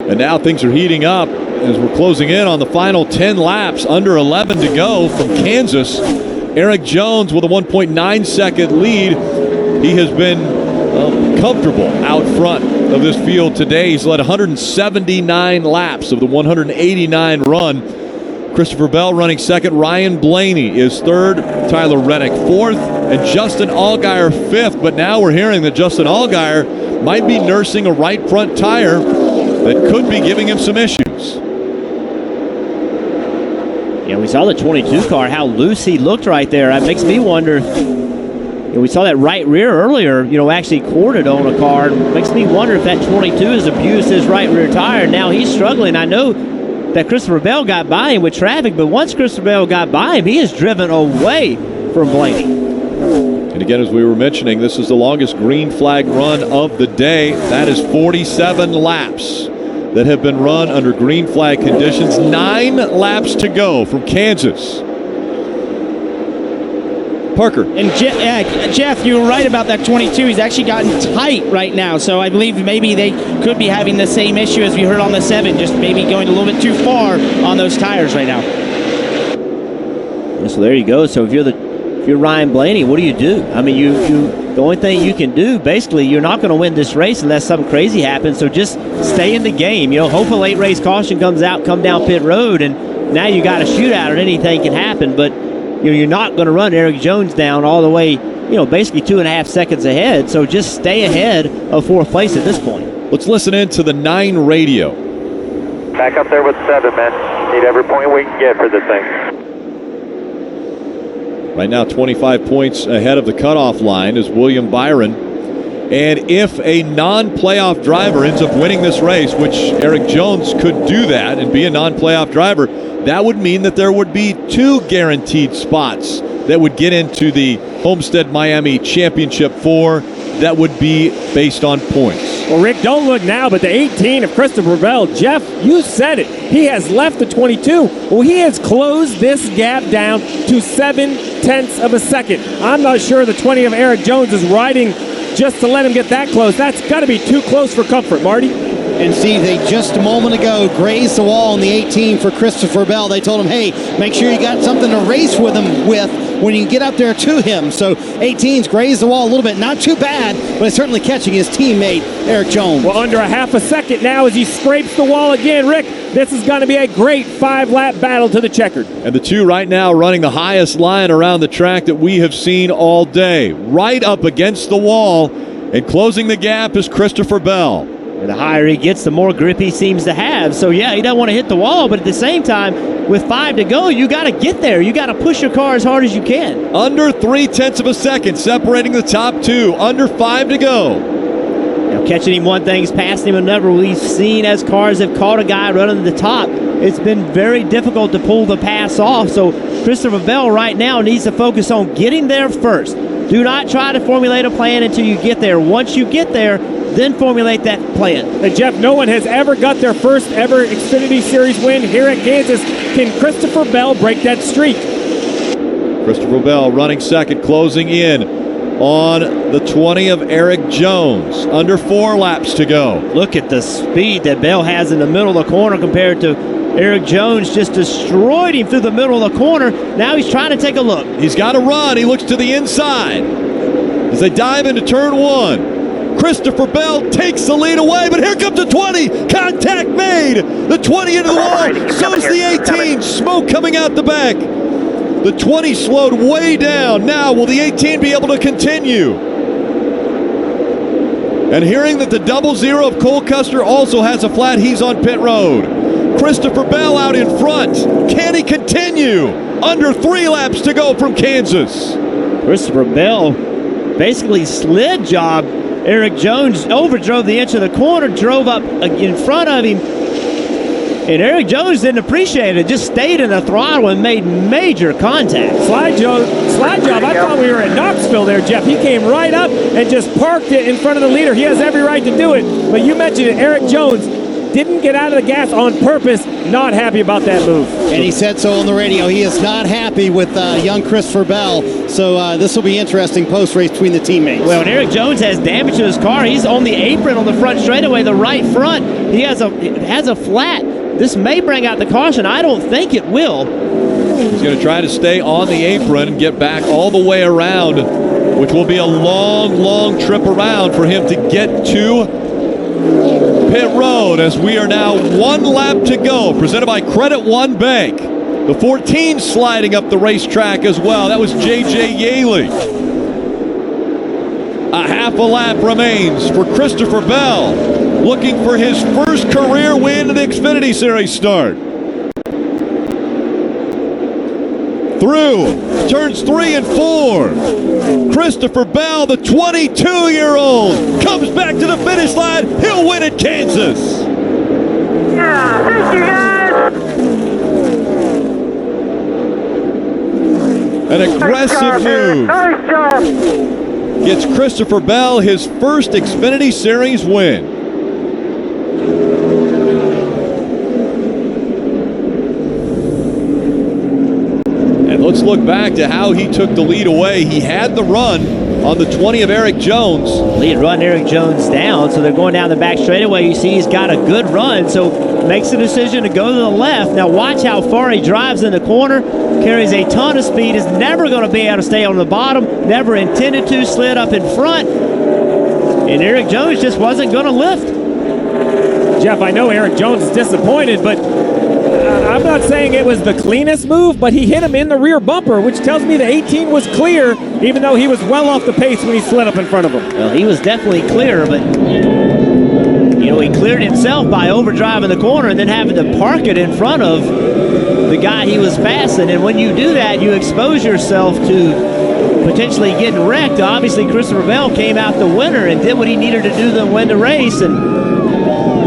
And now things are heating up as we're closing in on the final 10 laps. Under 11 to go from Kansas. Eric Jones with a 1.9 second lead. He has been comfortable out front of this field today. He's led 179 laps of the 189 run. Christopher Bell running second. Ryan Blaney is third. Tyler Reddick fourth. And Justin Allgaier fifth. But now we're hearing that Justin Allgaier might be nursing a right front tire that could be giving him some issues. Yeah, we saw the 22 car, how loose he looked right there. It makes me wonder. We saw that right rear earlier, actually quartered on a car. It makes me wonder if that 22 has abused his right rear tire. Now he's struggling. I know that Christopher Bell got by him with traffic, but once Christopher Bell got by him, he is driven away from Blaney. And again, as we were mentioning, this is the longest green flag run of the day. That is 47 laps that have been run under green flag conditions. 9 laps to go from Kansas. Parker. And Jeff, you were right about that 22. He's actually gotten tight right now, so I believe maybe they could be having the same issue as we heard on the 7, just maybe going a little bit too far on those tires right now. So there you go. So if you're Ryan Blaney, what do you do? I mean, the only thing you can do, basically, you're not going to win this race unless something crazy happens. So just stay in the game. Hope a late race caution comes out, come down pit road, and now you got a shootout, and anything can happen. But you're not going to run Eric Jones down all the way, basically 2.5 seconds ahead. So just stay ahead of 4th place at this point. Let's listen in to the 9 radio. Back up there with 7, man. Need every point we can get for this thing. Right now, 25 points ahead of the cutoff line is William Byron. And if a non-playoff driver ends up winning this race, which Eric Jones could do that and be a non-playoff driver, that would mean that there would be 2 guaranteed spots that would get into the Homestead Miami Championship 4 that would be based on points. Well, Rick, don't look now, but the 18 of Christopher Bell, Jeff, you said it. He has left the 22. Well, he has closed this gap down to 0.7 of a second. I'm not sure the 20 of Eric Jones is riding just to let him get that close. That's got to be too close for comfort, Marty. And Steve, they just a moment ago grazed the wall in the 18 for Christopher Bell. They told him, hey, make sure you got something to race with him when you get up there to him. So 18's grazed the wall a little bit. Not too bad, but it's certainly catching his teammate, Eric Jones. Well, under 0.5 second now as he scrapes the wall again. Rick, this is going to be a great 5-lap battle to the checkered. And the 2 right now running the highest line around the track that we have seen all day. Right up against the wall and closing the gap is Christopher Bell. The higher he gets, the more grip he seems to have. So, yeah, he doesn't want to hit the wall, but at the same time, with 5 to go, you got to get there. You got to push your car as hard as you can. Under 0.3 of a second, separating the top 2. Under 5 to go. Now, catching him one thing is passing him another. We've seen as cars have caught a guy running the top, it's been very difficult to pull the pass off. So, Christopher Bell right now needs to focus on getting there first. Do not try to formulate a plan until you get there. Once you get there, then formulate that plan. And Jeff, no one has ever got their first ever Xfinity Series win here at Kansas. Can Christopher Bell break that streak? Christopher Bell running second, closing in on the 20 of Eric Jones. Under 4 laps to go. Look at the speed that Bell has in the middle of the corner compared to Eric Jones. Just destroyed him through the middle of the corner. Now he's trying to take a look. He's got to run. He looks to the inside as they dive into turn 1. Christopher Bell takes the lead away, but here comes the 20. Contact made. The 20 into the wall. So's the 18. Smoke coming out the back. The 20 slowed way down. Now, will the 18 be able to continue? And hearing that the 00 of Cole Custer also has a flat, he's on pit road. Christopher Bell out in front. Can he continue? Under 3 laps to go from Kansas. Christopher Bell basically slid job Eric Jones, overdrove the edge of the corner, drove up in front of him, and Eric Jones didn't appreciate it, just stayed in the throttle and made major contact. Slide job, I thought we were at Knoxville there, Jeff. He came right up and just parked it in front of the leader. He has every right to do it, but you mentioned it, Eric Jones didn't get out of the gas on purpose. Not happy about that move. And he said so on the radio. He is not happy with young Christopher Bell. So this will be interesting post-race between the teammates. Well, and Eric Jones has damage to his car. He's on the apron on the front straightaway, the right front. He has a flat. This may bring out the caution. I don't think it will. He's going to try to stay on the apron and get back all the way around, which will be a long, long trip around for him to get to pit road, as we are now 1 lap to go, presented by Credit One Bank. The 14 sliding up the racetrack as well. That was J.J. Yaley. A half a lap remains for Christopher Bell, looking for his first career win in the Xfinity Series start. Through turns 3 and 4. Christopher Bell, the 22-year-old, comes back to the finish line. He'll win at Kansas. Yeah, thank you guys. An aggressive move Nice job. gets Christopher Bell his first Xfinity Series win. Let's look back to how he took the lead away. He had the run on the 20 of Eric Jones. Lead run Eric Jones down, so they're going down the back straightaway. You see he's got a good run, so makes the decision to go to the left. Now watch how far he drives in the corner. Carries a ton of speed, is never going to be able to stay on the bottom. Never intended to, slid up in front. And Eric Jones just wasn't going to lift. Jeff, I know Eric Jones is disappointed, but I'm not saying it was the cleanest move, but he hit him in the rear bumper, which tells me the 18 was clear, even though he was well off the pace when he slid up in front of him. Well, he was definitely clear, but he cleared himself by overdriving the corner and then having to park it in front of the guy he was passing. And when you do that, you expose yourself to potentially getting wrecked. Obviously, Christopher Bell came out the winner and did what he needed to do to win the race, and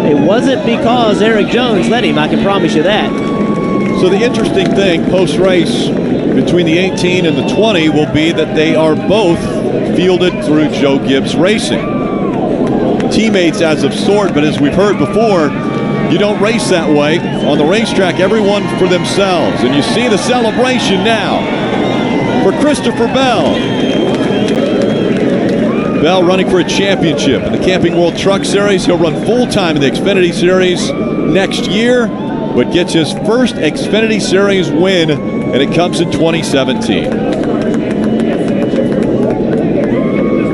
it wasn't because Eric Jones let him, I can promise you that. So the interesting thing post-race between the 18 and the 20 will be that they are both fielded through Joe Gibbs Racing. Teammates as of sort, but as we've heard before, you don't race that way. On the racetrack, everyone for themselves. And you see the celebration now for Christopher Bell. Bell running for a championship in the Camping World Truck Series. He'll run full-time in the Xfinity Series next year, but gets his first Xfinity Series win, and it comes in 2017.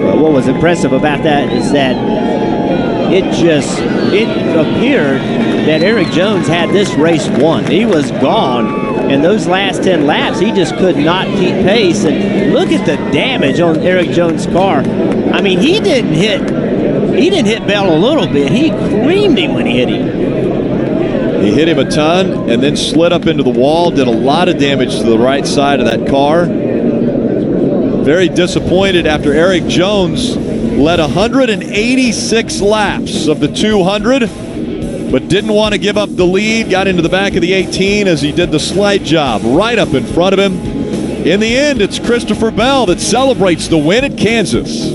Well, what was impressive about that is that it appeared that Eric Jones had this race won. He was gone. And those last 10 laps, he just could not keep pace. And look at the damage on Eric Jones' car. I mean, he didn't hit Bell a little bit. He creamed him when he hit him. He hit him a ton and then slid up into the wall, did a lot of damage to the right side of that car. Very disappointed after Eric Jones led 186 laps of the 200. But didn't want to give up the lead, got into the back of the 18 as he did the slide job right up in front of him. In the end, it's Christopher Bell that celebrates the win at Kansas.